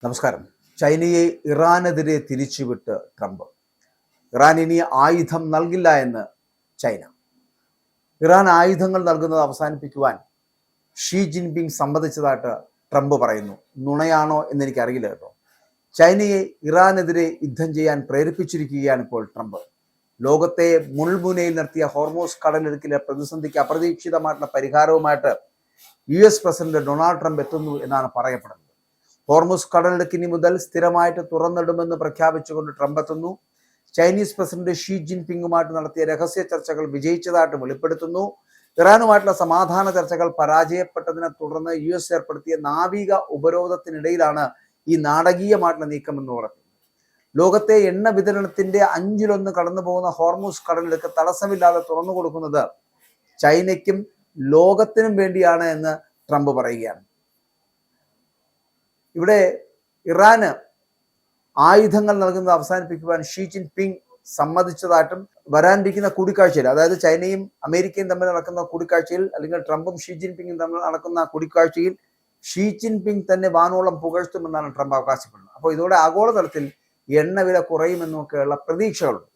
നമസ്കാരം. ചൈനയെ ഇറാനെതിരെ തിരിച്ചുവിട്ട് ട്രംപ്. ഇറാൻ ഇനി ആയുധം നൽകില്ല എന്ന് ചൈന. ഇറാൻ ആയുധങ്ങൾ നൽകുന്നത് അവസാനിപ്പിക്കുവാൻ ഷീ ജിൻപിങ് സമ്മതിച്ചതായിട്ട് ട്രംപ് പറയുന്നു. നുണയാണോ എന്ന് എനിക്കറിയില്ല കേട്ടോ. ചൈനയെ ഇറാനെതിരെ യുദ്ധം ചെയ്യാൻ പ്രേരിപ്പിച്ചിരിക്കുകയാണ് ഇപ്പോൾ ട്രംപ്. ലോകത്തെ മുൾമുനയിൽ നിർത്തിയ ഹോർമോസ് കടലിടുക്കിലെ പ്രതിസന്ധിക്ക് അപ്രതീക്ഷിതമായിട്ടുള്ള പരിഹാരവുമായിട്ട് US പ്രസിഡന്റ് ഡൊണാൾഡ് ട്രംപ് എത്തുന്നു എന്നാണ് പറയപ്പെടുന്നത്. ഹോർമുസ് കടലിടുക്കിനി മുതൽ സ്ഥിരമായിട്ട് തുറന്നിടുമെന്ന് പ്രഖ്യാപിച്ചുകൊണ്ട് ട്രംപ് എത്തുന്നു. ചൈനീസ് പ്രസിഡന്റ് ഷീ ജിൻപിങ്ങുമായിട്ട് നടത്തിയ രഹസ്യ ചർച്ചകൾ വിജയിച്ചതായിട്ട് വെളിപ്പെടുത്തുന്നു. ഇറാനുമായിട്ടുള്ള സമാധാന ചർച്ചകൾ പരാജയപ്പെട്ടതിനെ തുടർന്ന് US ഏർപ്പെടുത്തിയ നാവിക ഉപരോധത്തിനിടയിലാണ് ഈ നാടകീയമായിട്ടുള്ള നീക്കം എന്ന് പറയുന്നത്. ലോകത്തെ എണ്ണ വിതരണത്തിന്റെ 1/5 കടന്നു പോകുന്ന ഹോർമുസ് കടലിടുക്ക് തടസ്സമില്ലാതെ തുറന്നു കൊടുക്കുന്നത് ചൈനയ്ക്കും ലോകത്തിനും വേണ്ടിയാണ് എന്ന് ട്രംപ് പറയുകയാണ്. ഇവിടെ ഇറാന് ആയുധങ്ങൾ നൽകുന്നത് അവസാനിപ്പിക്കുവാൻ ഷീ ജിൻപിങ് സമ്മതിച്ചതായിട്ടും വരാനിരിക്കുന്ന കൂടിക്കാഴ്ചയിൽ, അതായത് ചൈനയും അമേരിക്കയും തമ്മിൽ നടക്കുന്ന കൂടിക്കാഴ്ചയിൽ, അല്ലെങ്കിൽ ട്രംപും ഷീ ജിൻപിങ്ങും തമ്മിൽ നടക്കുന്ന കൂടിക്കാഴ്ചയിൽ ഷീ ജിൻപിങ് തന്നെ വാനോളം പുകഴ്ത്തുമെന്നാണ് ട്രംപ് അവകാശപ്പെടുന്നത്. അപ്പോൾ ഇതോടെ ആഗോളതലത്തിൽ എണ്ണവില കുറയുമെന്നൊക്കെയുള്ള പ്രതീക്ഷകളുണ്ട്.